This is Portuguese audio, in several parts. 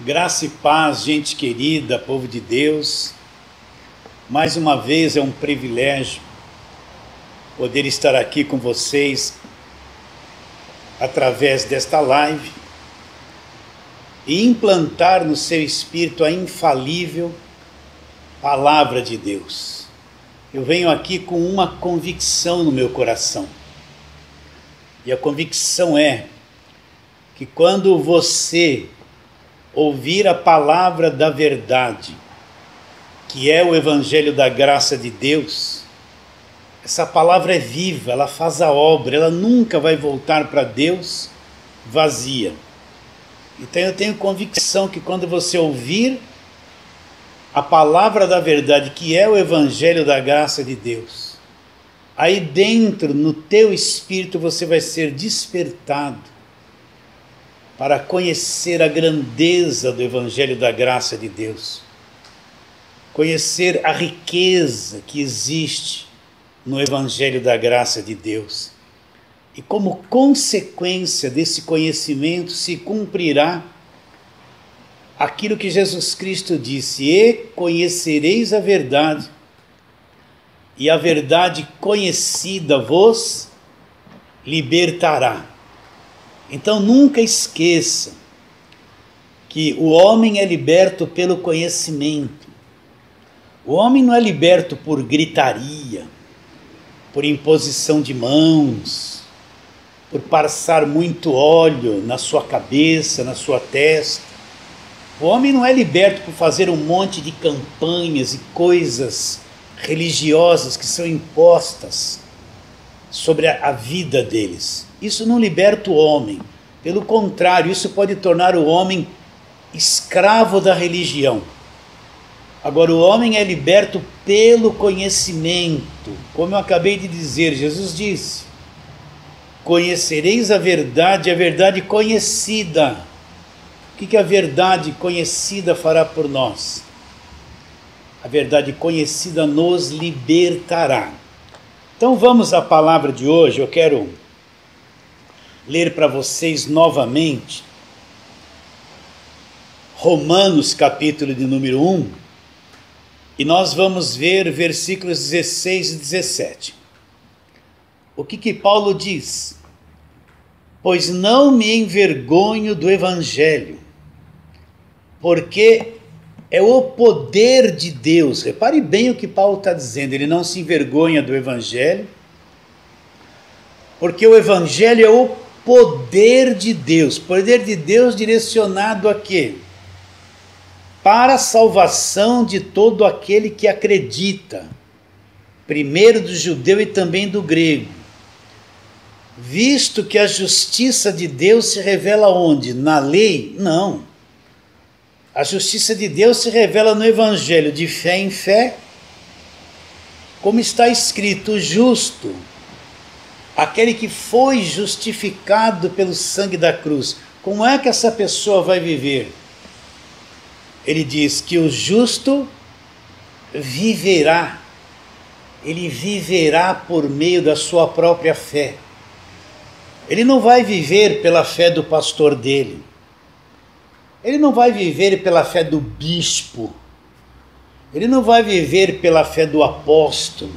Graça e paz, gente querida, povo de Deus. Mais uma vez é um privilégio poder estar aqui com vocês através desta live e implantar no seu espírito a infalível Palavra de Deus. Eu venho aqui com uma convicção no meu coração. E a convicção é que quando você ouvir a palavra da verdade, que é o Evangelho da graça de Deus, essa palavra é viva, ela faz a obra, ela nunca vai voltar para Deus vazia. Então eu tenho convicção que quando você ouvir a palavra da verdade, que é o Evangelho da graça de Deus, aí dentro, no teu espírito, você vai ser despertado para conhecer a grandeza do Evangelho da graça de Deus, conhecer a riqueza que existe no Evangelho da graça de Deus. E como consequência desse conhecimento se cumprirá aquilo que Jesus Cristo disse: e conhecereis a verdade, e a verdade conhecida vos libertará. Então nunca esqueça que o homem é liberto pelo conhecimento. O homem não é liberto por gritaria, por imposição de mãos, por passar muito óleo na sua cabeça, na sua testa. O homem não é liberto por fazer um monte de campanhas e coisas religiosas que são impostas sobre a vida deles. Isso não liberta o homem. Pelo contrário, isso pode tornar o homem escravo da religião. Agora, o homem é liberto pelo conhecimento. Como eu acabei de dizer, Jesus disse: conhecereis a verdade conhecida. O que a verdade conhecida fará por nós? A verdade conhecida nos libertará. Então vamos à palavra de hoje. Eu quero ler para vocês novamente Romanos capítulo de número 1, e nós vamos ver versículos 16 e 17. O que Paulo diz? Pois não me envergonho do Evangelho, porque é o poder de Deus. Repare bem o que Paulo está dizendo. Ele não se envergonha do Evangelho, porque o Evangelho é o poder de Deus. Poder de Deus direcionado a quê? Para a salvação de todo aquele que acredita. Primeiro do judeu e também do grego. Visto que a justiça de Deus se revela onde? Na lei? Não. A justiça de Deus se revela no Evangelho, de fé em fé, como está escrito: o justo, aquele que foi justificado pelo sangue da cruz. Como é que essa pessoa vai viver? Ele diz que o justo viverá. Ele viverá por meio da sua própria fé. Ele não vai viver pela fé do pastor dele. Ele não vai viver pela fé do bispo. Ele não vai viver pela fé do apóstolo.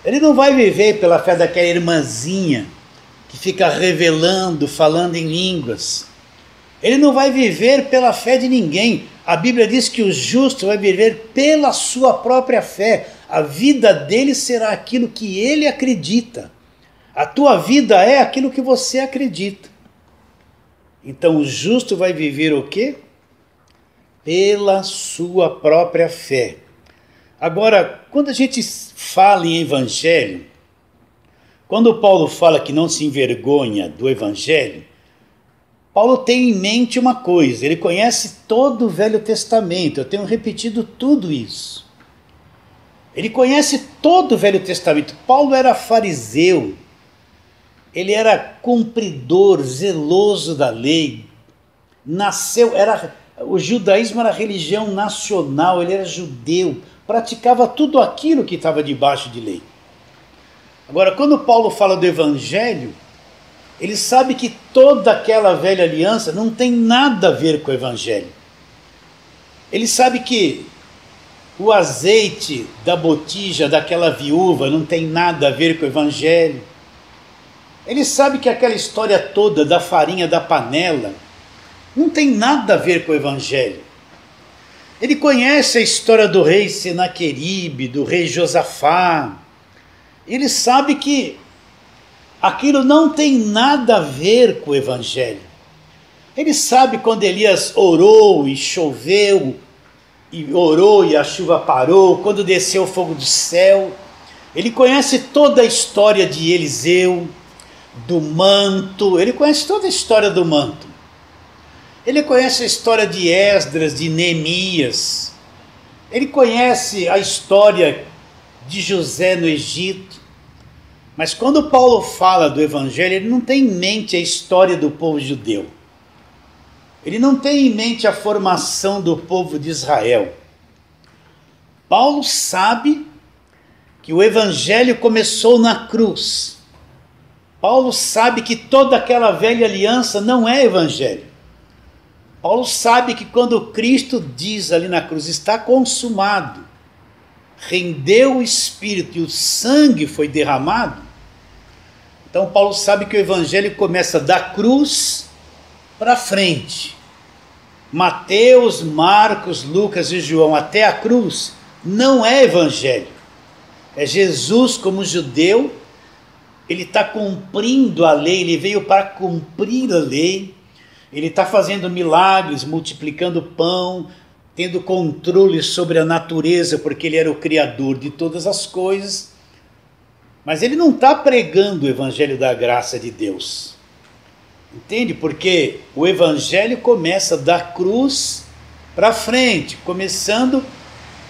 Ele não vai viver pela fé daquela irmãzinha que fica revelando, falando em línguas. Ele não vai viver pela fé de ninguém. A Bíblia diz que o justo vai viver pela sua própria fé. A vida dele será aquilo que ele acredita. A tua vida é aquilo que você acredita. Então o justo vai viver o quê? Pela sua própria fé. Agora, quando a gente fala em Evangelho, quando Paulo fala que não se envergonha do Evangelho, Paulo tem em mente uma coisa: ele conhece todo o Velho Testamento. Eu tenho repetido tudo isso. Ele conhece todo o Velho Testamento. Paulo era fariseu, ele era cumpridor, zeloso da lei. O judaísmo era religião nacional, ele era judeu, praticava tudo aquilo que estava debaixo de lei. Agora, quando Paulo fala do Evangelho, Ele sabe que toda aquela velha aliança não tem nada a ver com o Evangelho. Ele sabe que o azeite da botija daquela viúva não tem nada a ver com o Evangelho. Ele sabe que aquela história toda da farinha da panela não tem nada a ver com o Evangelho. Ele conhece a história do rei Senaqueribe, do rei Josafá. Ele sabe que aquilo não tem nada a ver com o Evangelho. Ele sabe quando Elias orou e choveu, e orou e a chuva parou, quando desceu o fogo do céu. Ele conhece toda a história de Eliseu, do manto, ele conhece toda a história do manto. Ele conhece a história de Esdras, de Neemias. Ele conhece a história de José no Egito. Mas quando Paulo fala do Evangelho, ele não tem em mente a história do povo judeu. Ele não tem em mente a formação do povo de Israel. Paulo sabe que o Evangelho começou na cruz. Paulo sabe que toda aquela velha aliança não é Evangelho. Paulo sabe que quando Cristo diz ali na cruz, está consumado, rendeu o Espírito e o sangue foi derramado, então Paulo sabe que o Evangelho começa da cruz para frente. Mateus, Marcos, Lucas e João até a cruz não é Evangelho. É Jesus como judeu, ele está cumprindo a lei, ele veio para cumprir a lei. Ele está fazendo milagres, multiplicando pão, tendo controle sobre a natureza, porque ele era o Criador de todas as coisas. Mas ele não está pregando o Evangelho da graça de Deus. Entende? Porque o Evangelho começa da cruz para frente, começando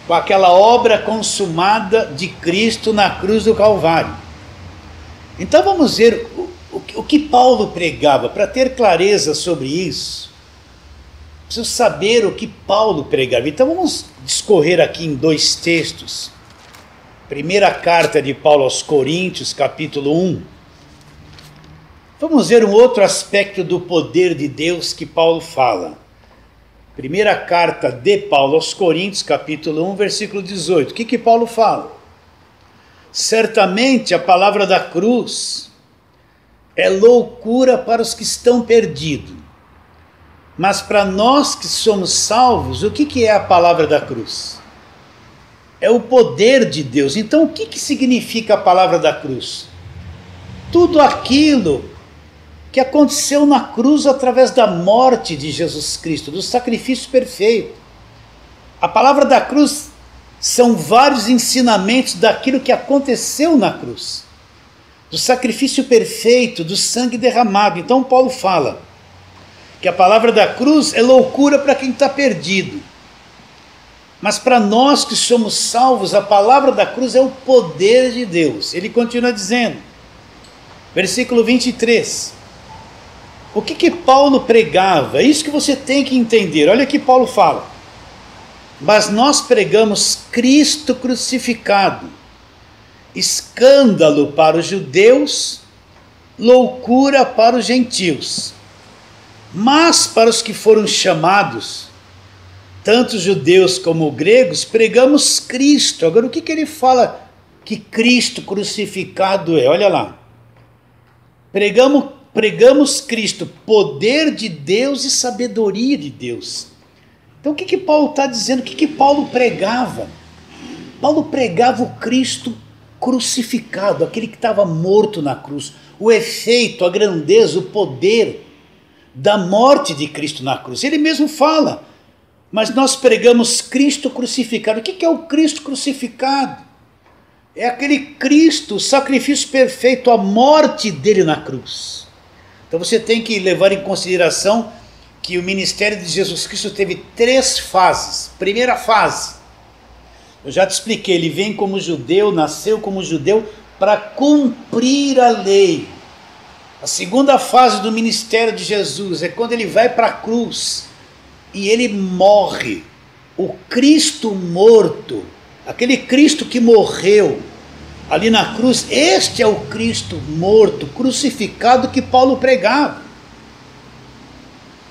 com aquela obra consumada de Cristo na cruz do Calvário. Então vamos ver o que Paulo pregava. Para ter clareza sobre isso, preciso saber o que Paulo pregava. Então vamos discorrer aqui em dois textos. Primeira carta de Paulo aos Coríntios, capítulo 1. Vamos ver um outro aspecto do poder de Deus que Paulo fala. Primeira carta de Paulo aos Coríntios, capítulo 1, versículo 18. O que Paulo fala? Certamente a palavra da cruz é loucura para os que estão perdidos. Mas para nós que somos salvos, o que é a palavra da cruz? É o poder de Deus. Então o que significa a palavra da cruz? Tudo aquilo que aconteceu na cruz através da morte de Jesus Cristo, do sacrifício perfeito. A palavra da cruz são vários ensinamentos daquilo que aconteceu na cruz, do sacrifício perfeito, do sangue derramado. Então Paulo fala que a palavra da cruz é loucura para quem está perdido. Mas para nós que somos salvos, a palavra da cruz é o poder de Deus. Ele continua dizendo, versículo 23, o que Paulo pregava? É isso que você tem que entender. Olha o que Paulo fala. Mas nós pregamos Cristo crucificado, escândalo para os judeus, loucura para os gentios. Mas para os que foram chamados, tanto judeus como gregos, pregamos Cristo. Agora o que ele fala que Cristo crucificado é? Olha lá. Pregamos Cristo, poder de Deus e sabedoria de Deus. Então o que Paulo está dizendo? O que Paulo pregava? Paulo pregava o Cristo crucificado, aquele que estava morto na cruz. O efeito, a grandeza, o poder da morte de Cristo na cruz. Ele mesmo fala, mas nós pregamos Cristo crucificado. O que é o Cristo crucificado? É aquele Cristo, o sacrifício perfeito, a morte dele na cruz. Então você tem que levar em consideração que o ministério de Jesus Cristo teve 3 fases. Primeira fase, eu já te expliquei, ele vem como judeu, nasceu como judeu para cumprir a lei. A segunda fase do ministério de Jesus é quando ele vai para a cruz e ele morre. O Cristo morto, aquele Cristo que morreu, ali na cruz. Este é o Cristo morto, crucificado, que Paulo pregava.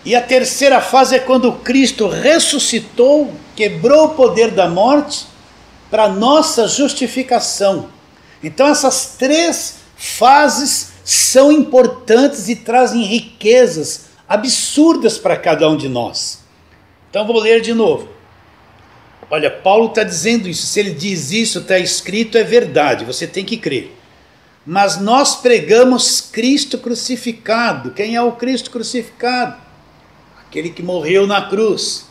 E a terceira fase é quando Cristo ressuscitou, quebrou o poder da morte para nossa justificação. Então essas três fases são importantes e trazem riquezas absurdas para cada um de nós. Então vou ler de novo. Olha, Paulo está dizendo isso. Se ele diz isso, está escrito, é verdade, você tem que crer. Mas nós pregamos Cristo crucificado. Quem é o Cristo crucificado? Aquele que morreu na cruz.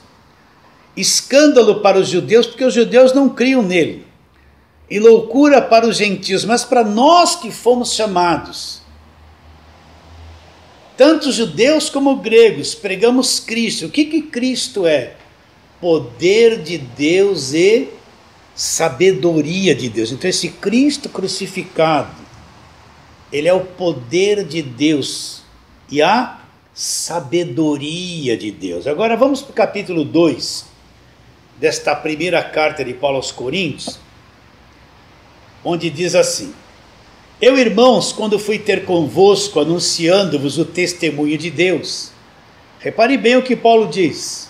Escândalo para os judeus, porque os judeus não criam nele. E loucura para os gentios, mas para nós que fomos chamados, tanto judeus como gregos, pregamos Cristo. O que Cristo é? Poder de Deus e sabedoria de Deus. Então esse Cristo crucificado, ele é o poder de Deus e a sabedoria de Deus. Agora vamos para o capítulo 2 desta primeira carta de Paulo aos Coríntios, onde diz assim: eu, irmãos, quando fui ter convosco, anunciando-vos o testemunho de Deus. Repare bem o que Paulo diz.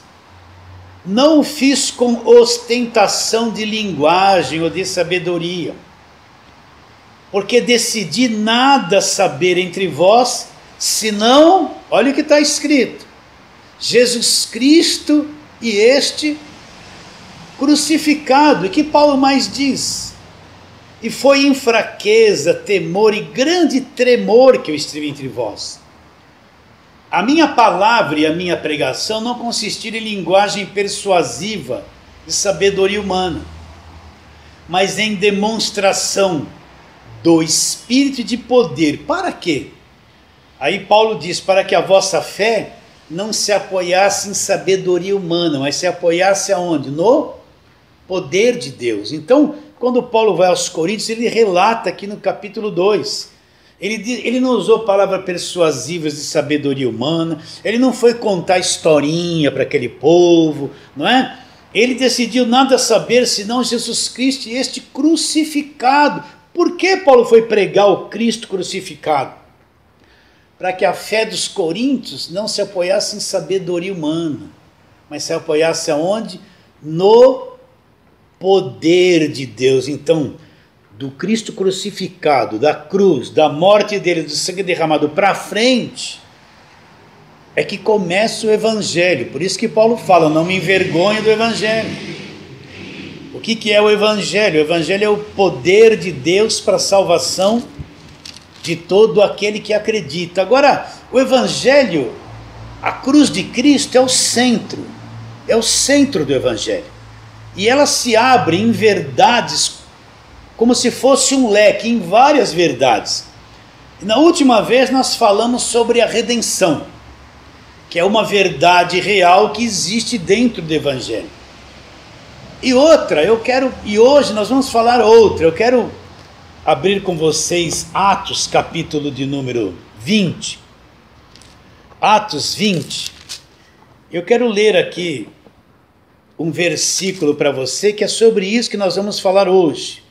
Não o fiz com ostentação de linguagem ou de sabedoria, porque decidi nada saber entre vós, senão, olha o que está escrito, Jesus Cristo e este crucificado. E que Paulo mais diz? E foi em fraqueza, temor e grande tremor que eu estive entre vós. A minha palavra e a minha pregação não consistiram em linguagem persuasiva de sabedoria humana, mas em demonstração do Espírito e de poder. Para quê? Aí Paulo diz, para que a vossa fé não se apoiasse em sabedoria humana, mas se apoiasse aonde? No poder de Deus. Então, quando Paulo vai aos Coríntios, ele relata aqui no capítulo 2, ele não usou palavras persuasivas de sabedoria humana, ele não foi contar historinha para aquele povo, não é? Ele decidiu nada saber senão Jesus Cristo e este crucificado. Por que Paulo foi pregar o Cristo crucificado? Para que a fé dos coríntios não se apoiasse em sabedoria humana, mas se apoiasse aonde? No poder de Deus. Então, do Cristo crucificado, da cruz, da morte dele, do sangue derramado para frente, é que começa o Evangelho. Por isso que Paulo fala, não me envergonhe do Evangelho. O que é o Evangelho? O Evangelho é o poder de Deus para a salvação de todo aquele que acredita. Agora, o Evangelho, a cruz de Cristo é o centro do Evangelho. E ela se abre em verdades, como se fosse um leque, em várias verdades. Na última vez nós falamos sobre a redenção, que é uma verdade real que existe dentro do Evangelho. E hoje nós vamos falar outra. Eu quero abrir com vocês Atos, capítulo de número 20. Atos 20. Eu quero ler aqui um versículo para você, que é sobre isso que nós vamos falar hoje.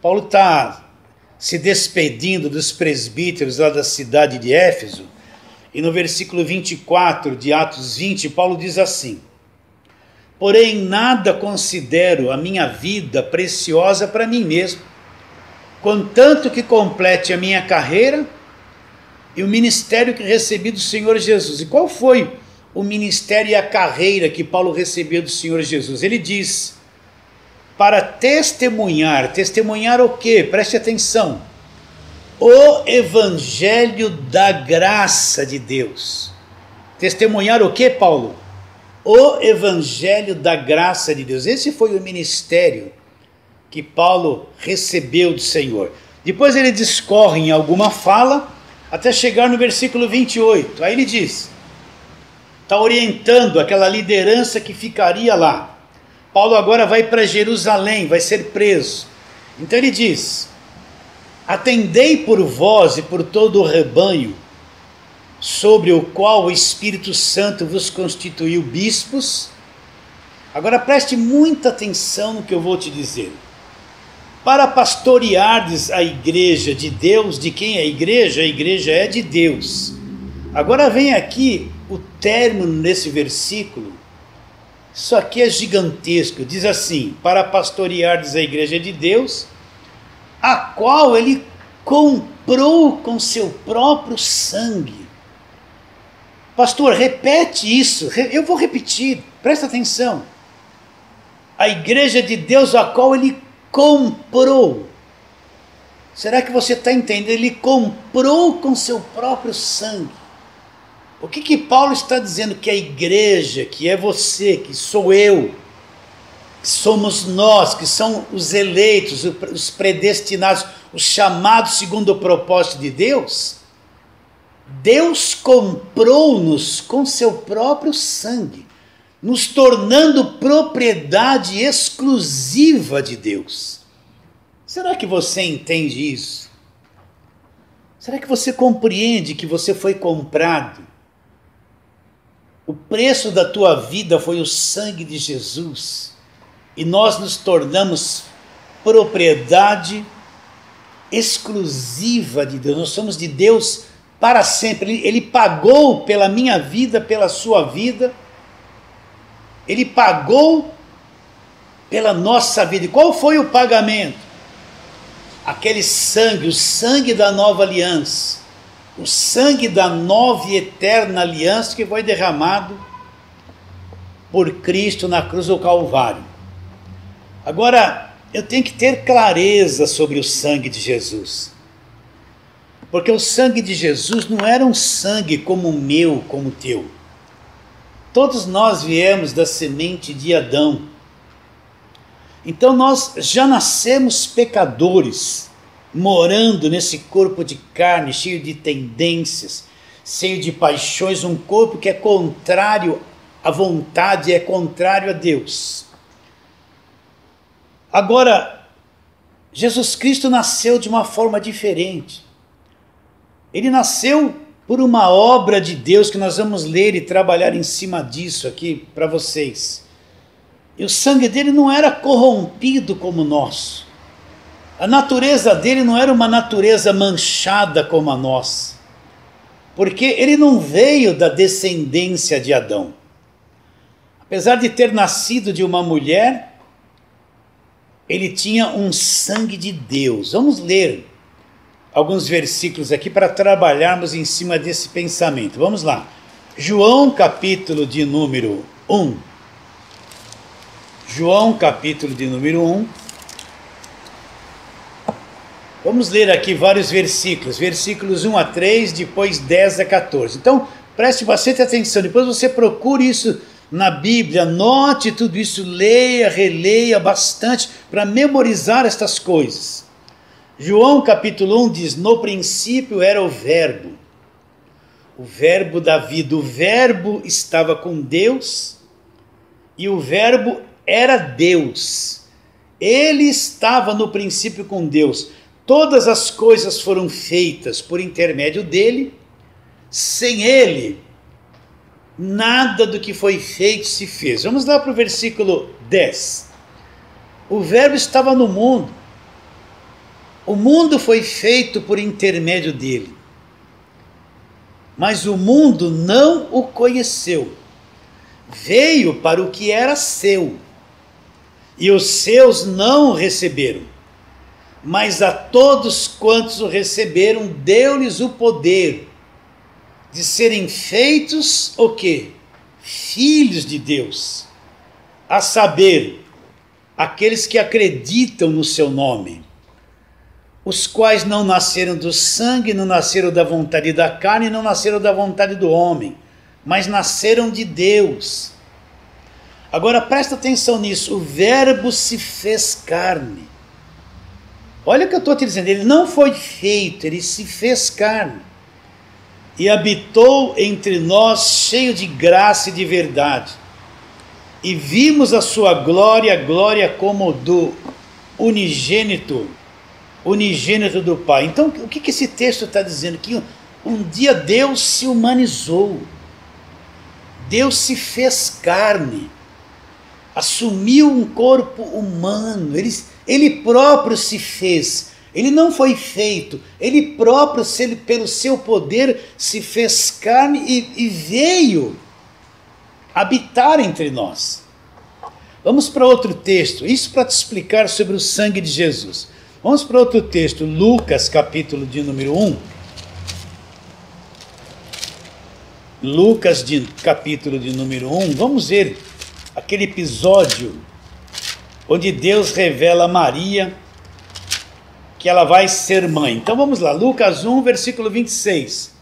Paulo está se despedindo dos presbíteros lá da cidade de Éfeso, e no versículo 24 de Atos 20, Paulo diz assim: porém nada considero a minha vida preciosa para mim mesmo, contanto que complete a minha carreira e o ministério que recebi do Senhor Jesus. E qual foi o ministério e a carreira que Paulo recebeu do Senhor Jesus? Ele diz, para testemunhar o quê? Preste atenção, o Evangelho da graça de Deus. Testemunhar o quê, Paulo? O Evangelho da graça de Deus. Esse foi o ministério que Paulo recebeu do Senhor. Depois ele discorre em alguma fala, até chegar no versículo 28. Aí ele diz, está orientando aquela liderança que ficaria lá. Paulo agora vai para Jerusalém, vai ser preso. Então ele diz, atendei por vós e por todo o rebanho, sobre o qual o Espírito Santo vos constituiu bispos. Agora preste muita atenção no que eu vou te dizer. para pastoreardes a igreja de Deus. De quem é a igreja? A igreja é de Deus. Agora vem aqui o término nesse versículo. Isso aqui é gigantesco. Diz assim: para pastoreardes a igreja de Deus, a qual ele comprou com seu próprio sangue. Pastor, repete isso. Eu vou repetir, presta atenção. A igreja de Deus, a qual ele comprou. Será que você está entendendo? Ele comprou com seu próprio sangue. O que Paulo está dizendo? Que a igreja, que é você, que sou eu, que somos nós, que são os eleitos, os predestinados, os chamados segundo o propósito de Deus, Deus comprou-nos com seu próprio sangue, nos tornando propriedade exclusiva de Deus. Será que você entende isso? Será que você compreende que você foi comprado? O preço da tua vida foi o sangue de Jesus, e nós nos tornamos propriedade exclusiva de Deus. Nós somos de Deus para sempre. Ele pagou pela minha vida, pela sua vida. Ele pagou pela nossa vida. E qual foi o pagamento? Aquele sangue, o sangue da nova aliança, o sangue da nova e eterna aliança que foi derramado por Cristo na cruz do Calvário. Agora, eu tenho que ter clareza sobre o sangue de Jesus. Porque o sangue de Jesus não era um sangue como o meu, como o teu. Todos nós viemos da semente de Adão. Então nós já nascemos pecadores, morando nesse corpo de carne, cheio de tendências, cheio de paixões, um corpo que é contrário à vontade, é contrário a Deus. Agora, Jesus Cristo nasceu de uma forma diferente. Ele nasceu por uma obra de Deus que nós vamos ler e trabalhar em cima disso aqui para vocês. E o sangue dele não era corrompido como o nosso. A natureza dele não era uma natureza manchada como a nossa. Porque ele não veio da descendência de Adão. Apesar de ter nascido de uma mulher, ele tinha um sangue de Deus. Vamos ler alguns versículos aqui para trabalharmos em cima desse pensamento. Vamos lá. João capítulo de número 1. João capítulo de número 1. Vamos ler aqui vários versículos. Versículos 1 a 3, depois 10 a 14. Então, preste bastante atenção. Depois você procure isso na Bíblia, anote tudo isso, leia, releia bastante para memorizar estas coisas. João capítulo 1 diz: no princípio era o verbo da vida, o verbo estava com Deus e o verbo era Deus, ele estava no princípio com Deus, todas as coisas foram feitas por intermédio dele, sem ele, nada do que foi feito se fez. Vamos lá para o versículo 10, o verbo estava no mundo, o mundo foi feito por intermédio dele, mas o mundo não o conheceu. Veio para o que era seu, e os seus não o receberam. Mas a todos quantos o receberam, deu-lhes o poder de serem feitos o quê? Filhos de Deus, a saber, aqueles que acreditam no seu nome, os quais não nasceram do sangue, não nasceram da vontade da carne, não nasceram da vontade do homem, mas nasceram de Deus. Agora presta atenção nisso, o verbo se fez carne. Olha o que eu estou te dizendo, ele não foi feito, ele se fez carne. E habitou entre nós cheio de graça e de verdade. E vimos a sua glória, glória como do unigênito do Pai. Então, o que esse texto está dizendo? Que um dia Deus se humanizou. Deus se fez carne. Assumiu um corpo humano. Ele próprio se fez. Ele não foi feito. Ele próprio, pelo seu poder, se fez carne e veio habitar entre nós. Vamos para outro texto. Isso para te explicar sobre o sangue de Jesus. Vamos para outro texto. Lucas, capítulo de número 1. Lucas, capítulo de número 1. Vamos ver aquele episódio onde Deus revela a Maria que ela vai ser mãe. Então vamos lá, Lucas 1, versículo 26.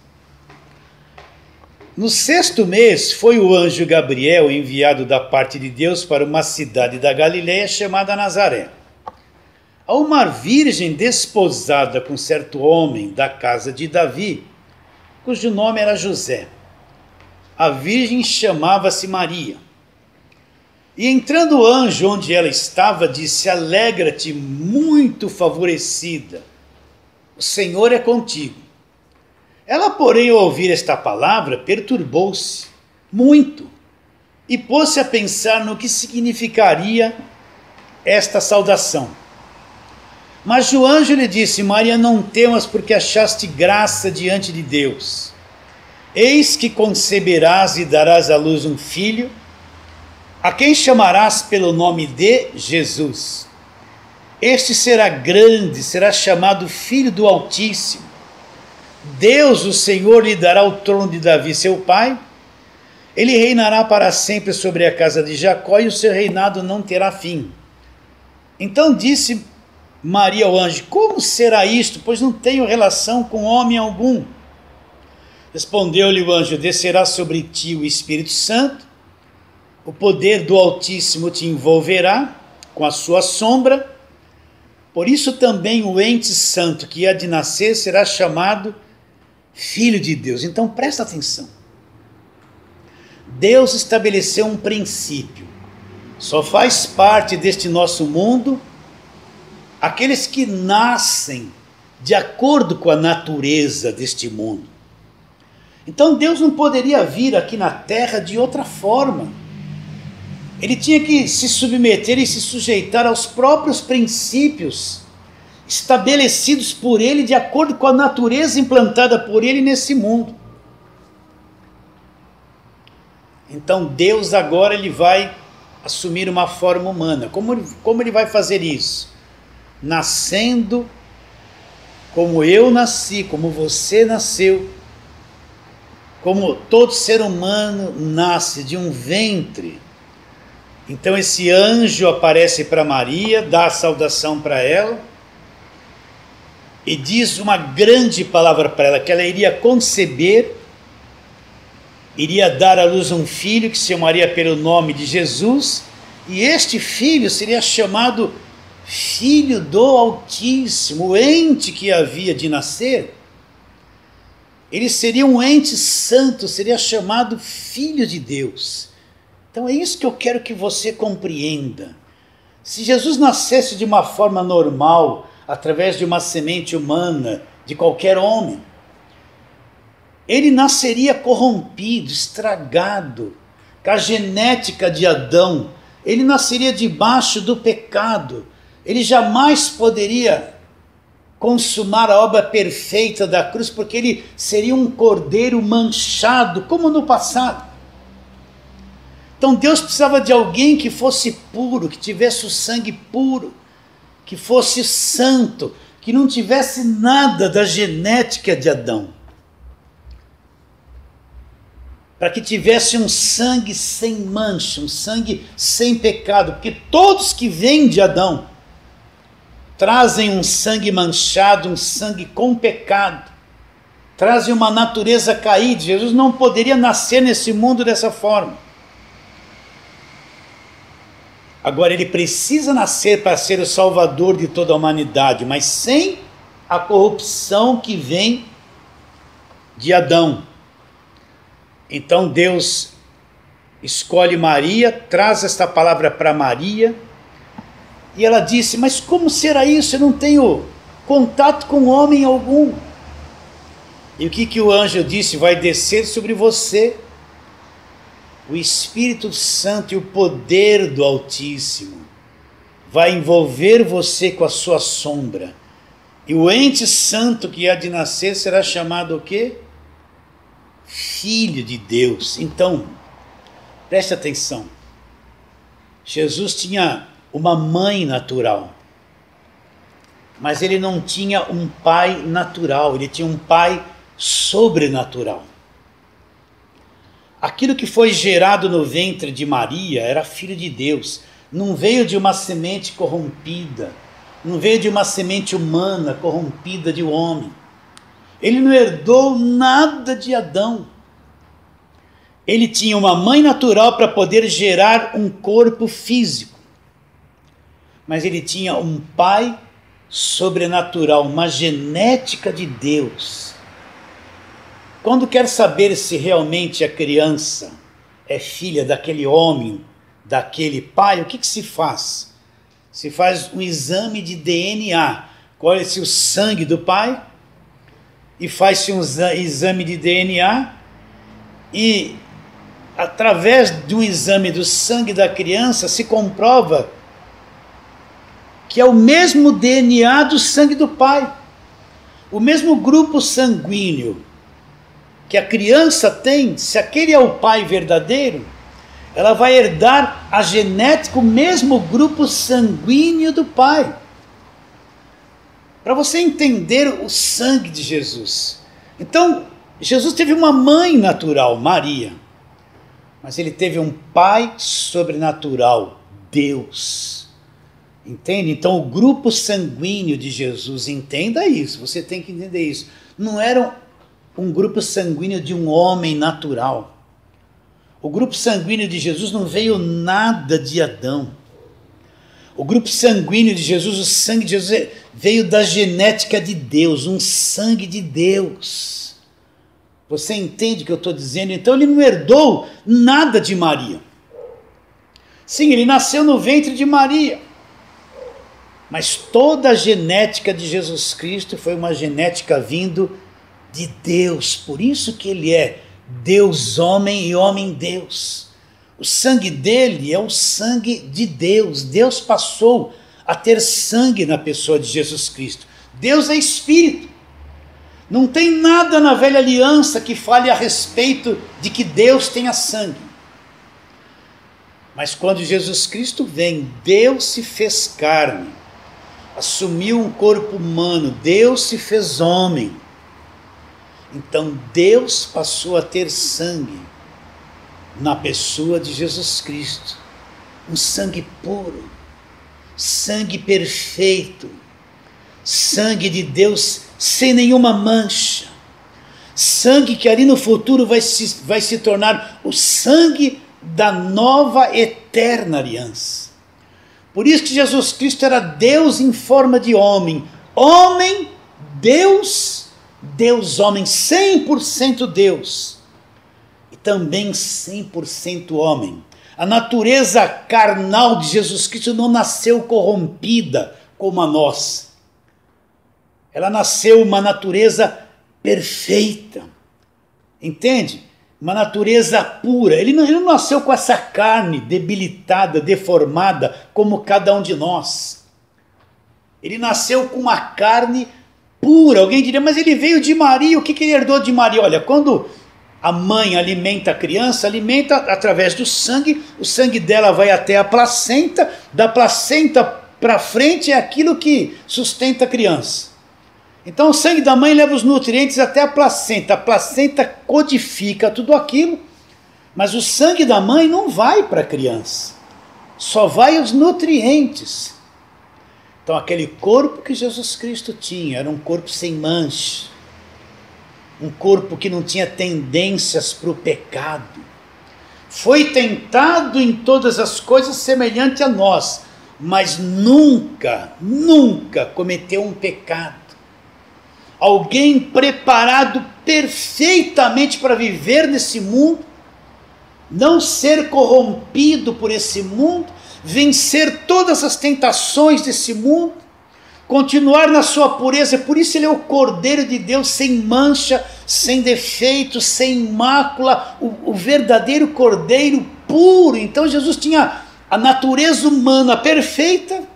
No 6º mês foi o anjo Gabriel enviado da parte de Deus para uma cidade da Galileia chamada Nazaré, a uma virgem desposada com certo homem da casa de Davi, cujo nome era José. A virgem chamava-se Maria. E entrando o anjo onde ela estava, disse: alegra-te, muito favorecida, o Senhor é contigo. Ela, porém, ao ouvir esta palavra, perturbou-se muito e pôs-se a pensar no que significaria esta saudação. Mas o anjo lhe disse: Maria, não temas, porque achaste graça diante de Deus. Eis que conceberás e darás à luz um filho, a quem chamarás pelo nome de Jesus. Este será grande, será chamado Filho do Altíssimo. Deus, o Senhor, lhe dará o trono de Davi, seu pai. Ele reinará para sempre sobre a casa de Jacó, e o seu reinado não terá fim. Então disse Maria ao anjo: como será isto, pois não tenho relação com homem algum? Respondeu-lhe o anjo: descerá sobre ti o Espírito Santo, o poder do Altíssimo te envolverá com a sua sombra, por isso também o ente santo que há de nascer será chamado Filho de Deus. Então presta atenção. Deus estabeleceu um princípio. Só faz parte deste nosso mundo aqueles que nascem de acordo com a natureza deste mundo. Então Deus não poderia vir aqui na terra de outra forma. Ele tinha que se submeter e se sujeitar aos próprios princípios estabelecidos por ele de acordo com a natureza implantada por ele nesse mundo. Então Deus agora ele vai assumir uma forma humana. Como ele vai fazer isso? Nascendo como eu nasci, como você nasceu, como todo ser humano nasce de um ventre. Então esse anjo aparece para Maria, dá a saudação para ela e diz uma grande palavra para ela, que ela iria conceber, iria dar à luz um filho que se chamaria pelo nome de Jesus, e este filho seria chamado Filho do Altíssimo, o ente que havia de nascer. Ele seria um ente santo, seria chamado Filho de Deus. Então é isso que eu quero que você compreenda. Se Jesus nascesse de uma forma normal, através de uma semente humana, de qualquer homem, ele nasceria corrompido, estragado, com a genética de Adão. Ele nasceria debaixo do pecado. Ele jamais poderia consumar a obra perfeita da cruz, porque ele seria um cordeiro manchado, como no passado. Então Deus precisava de alguém que fosse puro, que tivesse o sangue puro, que fosse santo, que não tivesse nada da genética de Adão. Para que tivesse um sangue sem mancha, um sangue sem pecado, porque todos que vêm de Adão trazem um sangue manchado, um sangue com pecado, trazem uma natureza caída. Jesus não poderia nascer nesse mundo dessa forma. Agora ele precisa nascer para ser o salvador de toda a humanidade, mas sem a corrupção que vem de Adão. Então Deus escolhe Maria, traz esta palavra para Maria, e ela disse: mas como será isso? Eu não tenho contato com homem algum. E o que o anjo disse? Vai descer sobre você o Espírito Santo e o poder do Altíssimo vai envolver você com a sua sombra. E o ente santo que há de nascer será chamado o quê? Filho de Deus. Então, preste atenção. Jesus tinha uma mãe natural, mas ele não tinha um pai natural, ele tinha um pai sobrenatural. Aquilo que foi gerado no ventre de Maria era filho de Deus, não veio de uma semente corrompida, não veio de uma semente humana corrompida de homem. Ele não herdou nada de Adão. Ele tinha uma mãe natural para poder gerar um corpo físico, mas ele tinha um pai sobrenatural, uma genética de Deus. Quando quer saber se realmente a criança é filha daquele homem, daquele pai, o que se faz? Se faz um exame de DNA, colhe-se o sangue do pai e faz-se um exame de DNA e através do exame do sangue da criança se comprova que é o mesmo DNA do sangue do pai, o mesmo grupo sanguíneo que a criança tem. Se aquele é o pai verdadeiro, ela vai herdar a genética, o mesmo grupo sanguíneo do pai. Para você entender o sangue de Jesus. Então, Jesus teve uma mãe natural, Maria, mas ele teve um pai sobrenatural, Deus. Entende? Então o grupo sanguíneo de Jesus, entenda isso, você tem que entender isso. Não era um grupo sanguíneo de um homem natural. O grupo sanguíneo de Jesus não veio nada de Adão. O grupo sanguíneo de Jesus, o sangue de Jesus veio da genética de Deus, um sangue de Deus. Você entende o que eu estou dizendo? Então ele não herdou nada de Maria. Sim, ele nasceu no ventre de Maria. Mas toda a genética de Jesus Cristo foi uma genética vindo de Deus. Por isso que ele é Deus homem e homem Deus. O sangue dele é o sangue de Deus. Deus passou a ter sangue na pessoa de Jesus Cristo. Deus é Espírito. Não tem nada na velha aliança que fale a respeito de que Deus tenha sangue. Mas quando Jesus Cristo vem, Deus se fez carne, assumiu um corpo humano, Deus se fez homem. Então Deus passou a ter sangue na pessoa de Jesus Cristo. Um sangue puro, sangue perfeito, sangue de Deus sem nenhuma mancha, sangue que ali no futuro vai se tornar o sangue da nova eterna aliança. Por isso que Jesus Cristo era Deus em forma de homem, homem, Deus, Deus homem, 100% Deus, e também 100% homem. A natureza carnal de Jesus Cristo não nasceu corrompida como a nossa. Ela nasceu uma natureza perfeita, entende? Uma natureza pura. Ele não nasceu com essa carne debilitada, deformada, como cada um de nós. Ele nasceu com uma carne pura. Alguém diria, mas ele veio de Maria, o que ele herdou de Maria? Olha, quando a mãe alimenta a criança, alimenta através do sangue, o sangue dela vai até a placenta, da placenta para frente é aquilo que sustenta a criança. Então o sangue da mãe leva os nutrientes até a placenta codifica tudo aquilo, mas o sangue da mãe não vai para a criança, só vai os nutrientes. Então aquele corpo que Jesus Cristo tinha era um corpo sem mancha, um corpo que não tinha tendências para o pecado, foi tentado em todas as coisas semelhante a nós, mas nunca cometeu um pecado. Alguém preparado perfeitamente para viver nesse mundo, não ser corrompido por esse mundo, vencer todas as tentações desse mundo, continuar na sua pureza. Por isso ele é o Cordeiro de Deus, sem mancha, sem defeito, sem mácula, o verdadeiro Cordeiro puro. Então Jesus tinha a natureza humana perfeita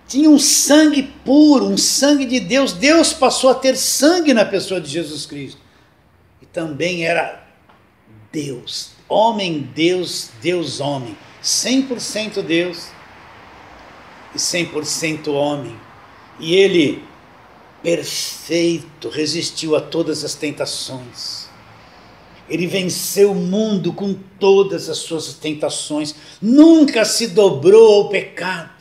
tinha um sangue puro, um sangue de Deus. Deus passou a ter sangue na pessoa de Jesus Cristo. E também era Deus, homem, Deus, Deus, homem. 100% Deus e 100% homem. E ele, perfeito, resistiu a todas as tentações. Ele venceu o mundo com todas as suas tentações. Nunca se dobrou ao pecado.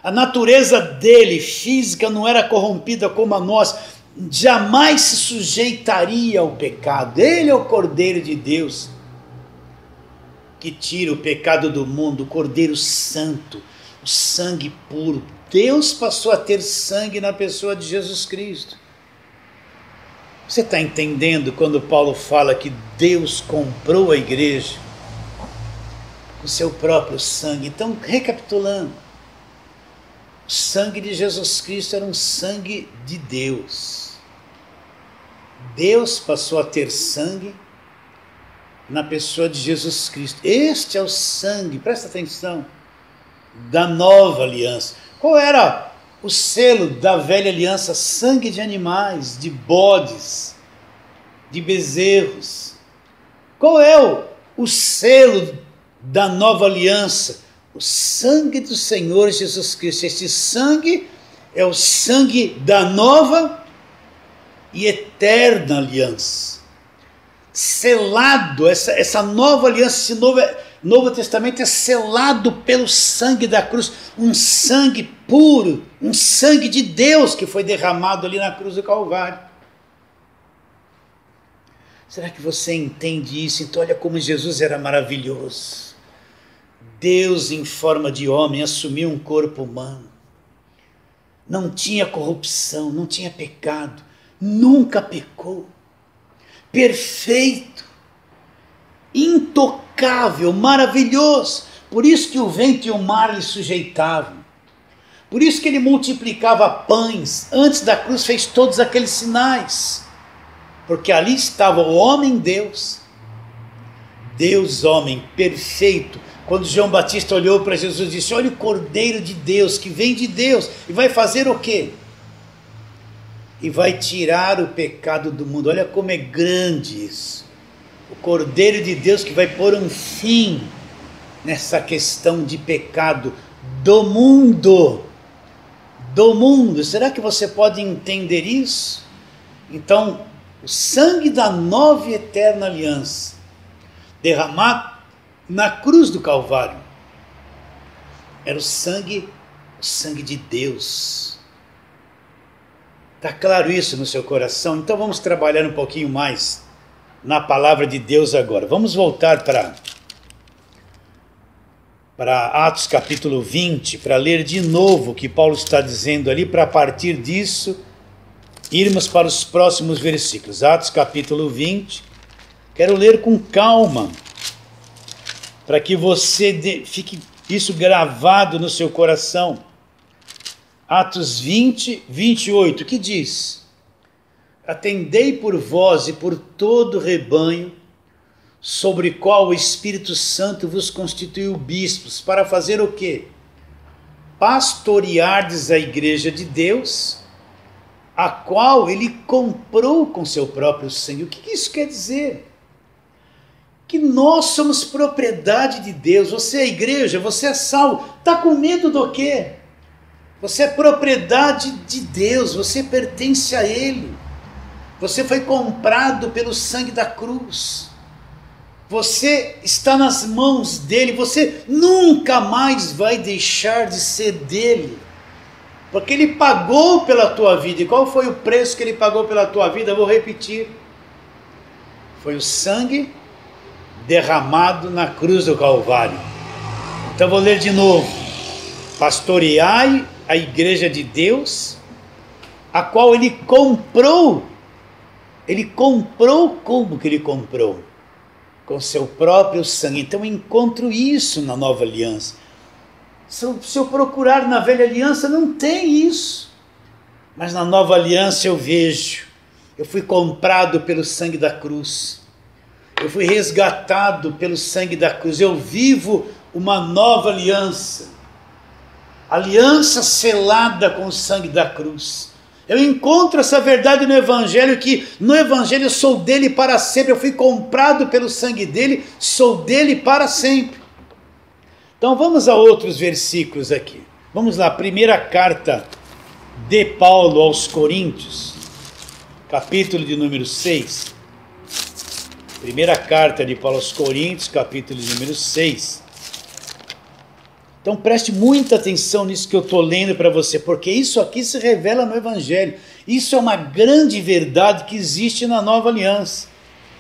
A natureza dele, física, não era corrompida como a nossa. Jamais se sujeitaria ao pecado. Ele é o Cordeiro de Deus que tira o pecado do mundo, o Cordeiro Santo, o sangue puro. Deus passou a ter sangue na pessoa de Jesus Cristo. Você está entendendo quando Paulo fala que Deus comprou a igreja com seu próprio sangue? Então, recapitulando, o sangue de Jesus Cristo era um sangue de Deus. Deus passou a ter sangue na pessoa de Jesus Cristo. Este é o sangue, presta atenção, da nova aliança. Qual era o selo da velha aliança? Sangue de animais, de bodes, de bezerros. Qual é o selo da nova aliança? O sangue do Senhor Jesus Cristo. Este sangue é o sangue da nova e eterna aliança. Selado, essa nova aliança, esse Novo Testamento é selado pelo sangue da cruz, um sangue puro, um sangue de Deus que foi derramado ali na cruz do Calvário. Será que você entende isso? Então olha como Jesus era maravilhoso. Deus em forma de homem assumiu um corpo humano. Não tinha corrupção, não tinha pecado, nunca pecou. Perfeito, intocável, maravilhoso. Por isso que o vento e o mar lhe sujeitavam. Por isso que ele multiplicava pães. Antes da cruz fez todos aqueles sinais. Porque ali estava o homem-Deus. Deus-homem, perfeito. Quando João Batista olhou para Jesus e disse: olha o Cordeiro de Deus, que vem de Deus. E vai fazer o quê? E vai tirar o pecado do mundo. Olha como é grande isso. O Cordeiro de Deus que vai pôr um fim nessa questão de pecado do mundo. Do mundo. Será que você pode entender isso? Então, o sangue da nova e eterna aliança, derramado na cruz do Calvário, era o sangue de Deus. Está claro isso no seu coração? Então vamos trabalhar um pouquinho mais na palavra de Deus agora. Vamos voltar para Atos capítulo 20, para ler de novo o que Paulo está dizendo ali, para a partir disso irmos para os próximos versículos. Atos capítulo 20, quero ler com calma, para que você fique isso gravado no seu coração. Atos 20, 28, que diz: atendei por vós e por todo o rebanho, sobre qual o Espírito Santo vos constituiu bispos, para fazer o quê? Pastoreardes a igreja de Deus, a qual ele comprou com seu próprio sangue. O que isso quer dizer? Que nós somos propriedade de Deus. Você é a igreja, você é salvo. Está com medo do quê? Você é propriedade de Deus, você pertence a Ele. Você foi comprado pelo sangue da cruz. Você está nas mãos dEle, você nunca mais vai deixar de ser dEle. Porque Ele pagou pela tua vida. E qual foi o preço que Ele pagou pela tua vida? Eu vou repetir. Foi o sangue derramado na cruz do Calvário. Então vou ler de novo. Pastoreai a igreja de Deus, a qual ele comprou. Ele comprou. Como que ele comprou? Com seu próprio sangue. Então eu encontro isso na nova aliança. Se eu procurar na velha aliança, não tem isso. Mas na nova aliança eu vejo. Eu fui comprado pelo sangue da cruz. Eu fui resgatado pelo sangue da cruz. Eu vivo uma nova aliança. aliança selada com o sangue da cruz. Eu encontro essa verdade no Evangelho, que no Evangelho eu sou dele para sempre, eu fui comprado pelo sangue dele, sou dele para sempre. Então vamos a outros versículos aqui. Vamos lá, primeira carta de Paulo aos Coríntios, capítulo de número 6. Primeira carta de Paulo aos Coríntios, capítulo de número 6. Então preste muita atenção nisso que eu estou lendo para você, porque isso aqui se revela no Evangelho. Isso é uma grande verdade que existe na Nova Aliança.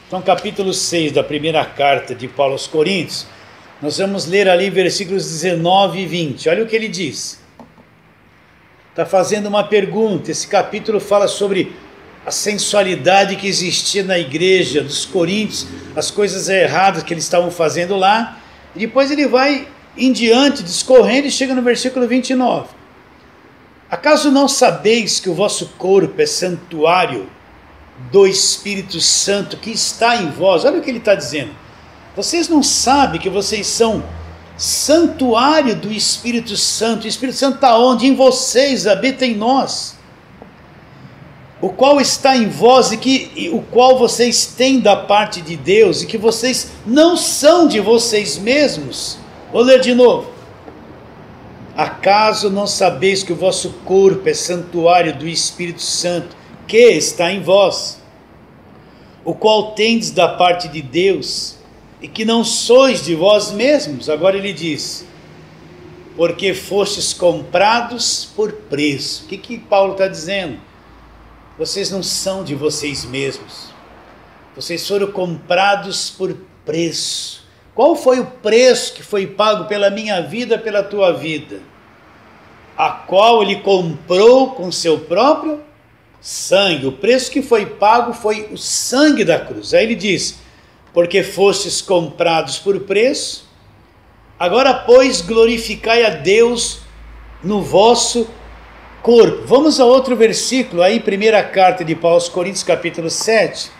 Então capítulo 6 da primeira carta de Paulo aos Coríntios, nós vamos ler ali versículos 19 e 20. Olha o que ele diz. Está fazendo uma pergunta. Esse capítulo fala sobre a sensualidade que existia na igreja dos Coríntios, as coisas erradas que eles estavam fazendo lá. E depois ele vai em diante, discorrendo, e chega no versículo 29. Acaso não sabeis que o vosso corpo é santuário do Espírito Santo que está em vós? Olha o que ele está dizendo. Vocês não sabem que vocês são santuário do Espírito Santo? O Espírito Santo está onde? Em vocês, habita em nós. O qual está em vós e o qual vocês têm da parte de Deus, e que vocês não são de vocês mesmos. Vou ler de novo. Acaso não sabeis que o vosso corpo é santuário do Espírito Santo que está em vós, o qual tendes da parte de Deus, e que não sois de vós mesmos? Agora ele diz, porque fostes comprados por preço. O que Paulo está dizendo? Vocês não são de vocês mesmos. Vocês foram comprados por preço. Qual foi o preço que foi pago pela minha vida, pela tua vida? A qual ele comprou com seu próprio sangue. O preço que foi pago foi o sangue da cruz. Aí ele diz, porque fostes comprados por preço, agora pois glorificai a Deus no vosso corpo. Vamos a outro versículo, aí primeira carta de Paulo aos Coríntios, capítulo 7.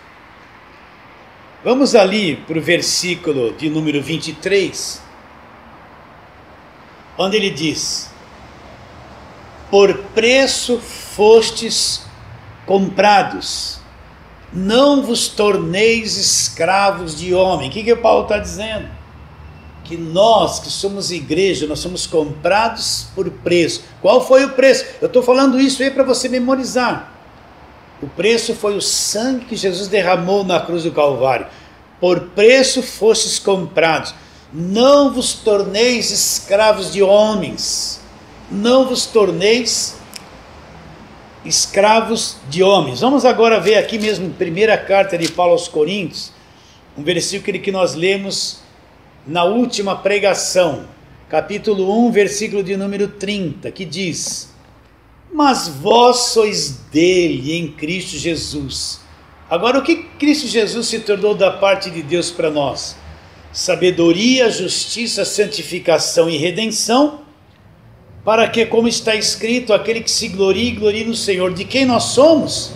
Vamos ali para o versículo de número 23, onde ele diz, por preço fostes comprados, não vos torneis escravos de homem. O que Paulo está dizendo? Que nós que somos igreja, nós somos comprados por preço. Qual foi o preço? Eu estou falando isso aí para você memorizar. O preço foi o sangue que Jesus derramou na cruz do Calvário. Por preço fostes comprados. Não vos torneis escravos de homens. Não vos torneis escravos de homens. Vamos agora ver aqui mesmo, primeira carta de Paulo aos Coríntios, um versículo que nós lemos na última pregação, capítulo 1, versículo de número 30, que diz, mas vós sois dele em Cristo Jesus. Agora, o que Cristo Jesus se tornou da parte de Deus para nós? Sabedoria, justiça, santificação e redenção, para que, como está escrito, aquele que se glorie, glorie no Senhor. De quem nós somos?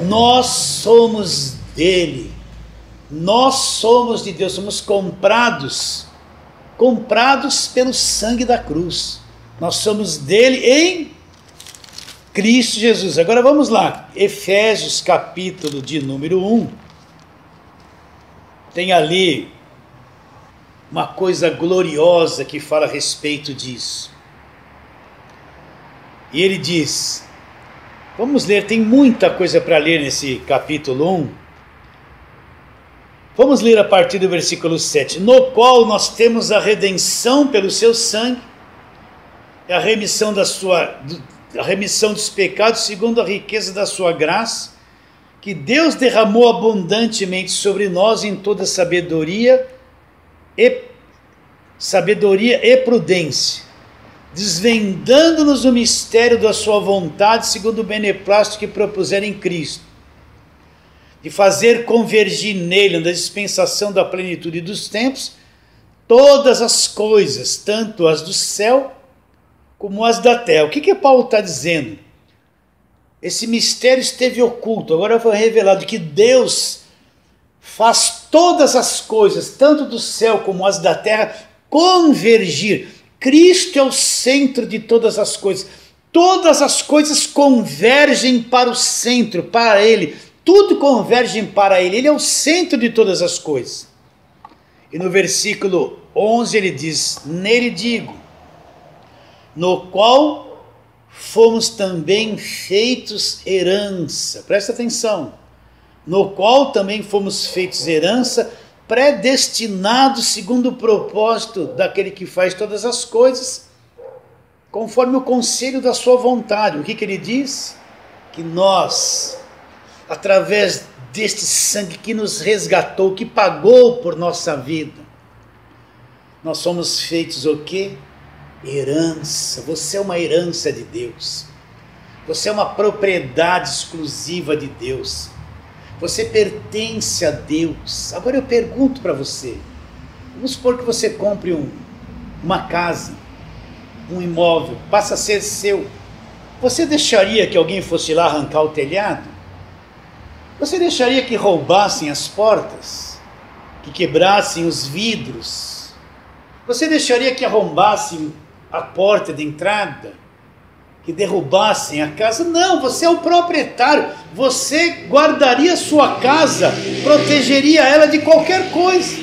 Nós somos dele. Nós somos de Deus, somos comprados pelo sangue da cruz. Nós somos dele em Cristo Jesus. Agora vamos lá, Efésios capítulo de número 1, tem ali uma coisa gloriosa que fala a respeito disso. E ele diz, vamos ler, tem muita coisa para ler nesse capítulo 1. Vamos ler a partir do versículo 7, no qual nós temos a redenção pelo seu sangue, a remissão a remissão dos pecados segundo a riqueza da sua graça, que Deus derramou abundantemente sobre nós em toda sabedoria e prudência, desvendando-nos o mistério da sua vontade, segundo o beneplácito que propuser em Cristo, de fazer convergir nele, na dispensação da plenitude dos tempos, todas as coisas, tanto as do céu como as da terra. O que Paulo está dizendo? Esse mistério esteve oculto, agora foi revelado, que Deus faz todas as coisas, tanto do céu como as da terra, convergir, Cristo é o centro de todas as coisas. Todas as coisas convergem para o centro, para Ele. Tudo converge para Ele. Ele é o centro de todas as coisas. E no versículo 11 ele diz: nele digo, no qual fomos também feitos herança. Presta atenção. No qual também fomos feitos herança, predestinados segundo o propósito daquele que faz todas as coisas, conforme o conselho da sua vontade. O que ele diz? Que nós, através deste sangue que nos resgatou, que pagou por nossa vida, nós somos feitos o quê? Herança. Você é uma herança de Deus. Você é uma propriedade exclusiva de Deus. Você pertence a Deus. Agora eu pergunto para você, vamos supor que você compre uma casa, um imóvel, passa a ser seu. Você deixaria que alguém fosse lá arrancar o telhado? Você deixaria que roubassem as portas? Que quebrassem os vidros? Você deixaria que arrombassem a porta de entrada? Que derrubassem a casa? Não, você é o proprietário. Você guardaria sua casa, protegeria ela de qualquer coisa.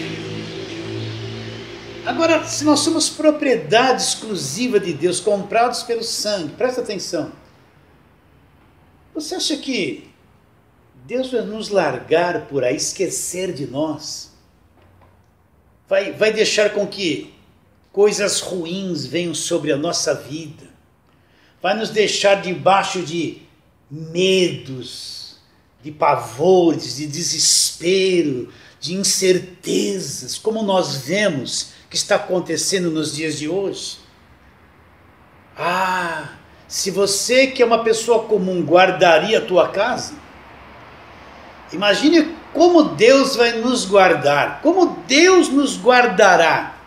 Agora, se nós somos propriedade exclusiva de Deus, comprados pelo sangue, presta atenção. Você acha que Deus vai nos largar por aí, esquecer de nós? Vai deixar com que coisas ruins venham sobre a nossa vida? Vai nos deixar debaixo de medos, de pavores, de desespero, de incertezas, como nós vemos que está acontecendo nos dias de hoje? Se você que é uma pessoa comum guardaria a tua casa, imagine como Deus vai nos guardar, como Deus nos guardará.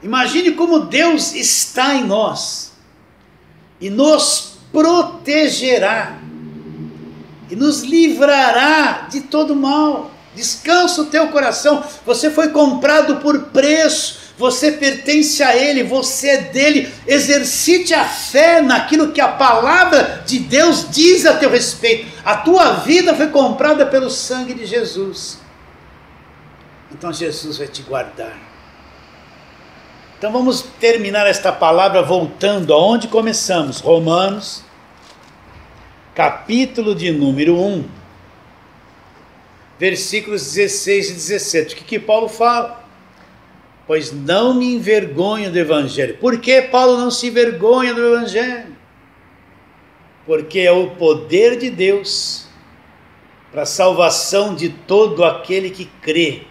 Imagine como Deus está em nós e nos protegerá e nos livrará de todo mal. Descansa o teu coração. Você foi comprado por preço, você pertence a Ele, você é dele. Exercite a fé naquilo que a palavra de Deus diz a teu respeito. A tua vida foi comprada pelo sangue de Jesus. Então Jesus vai te guardar. Então vamos terminar esta palavra voltando aonde começamos. Romanos, capítulo de número 1, versículos 16 e 17. O que Paulo fala? Pois não me envergonho do Evangelho. Por que Paulo não se envergonha do Evangelho? Porque é o poder de Deus para a salvação de todo aquele que crê.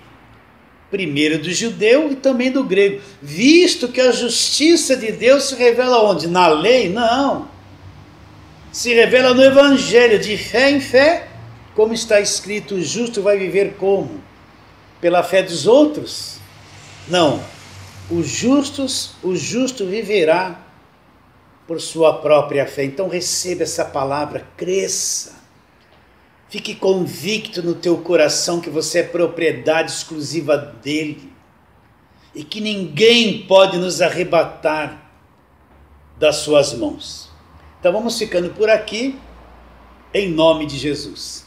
Primeiro do judeu e também do grego. Visto que a justiça de Deus se revela onde? Na lei? Não. Se revela no Evangelho, de fé em fé. Como está escrito, o justo vai viver como? Pela fé dos outros? Não. O justo viverá por sua própria fé. Então receba essa palavra, cresça. Fique convicto no teu coração que você é propriedade exclusiva dele e que ninguém pode nos arrebatar das suas mãos. Então vamos ficando por aqui, em nome de Jesus.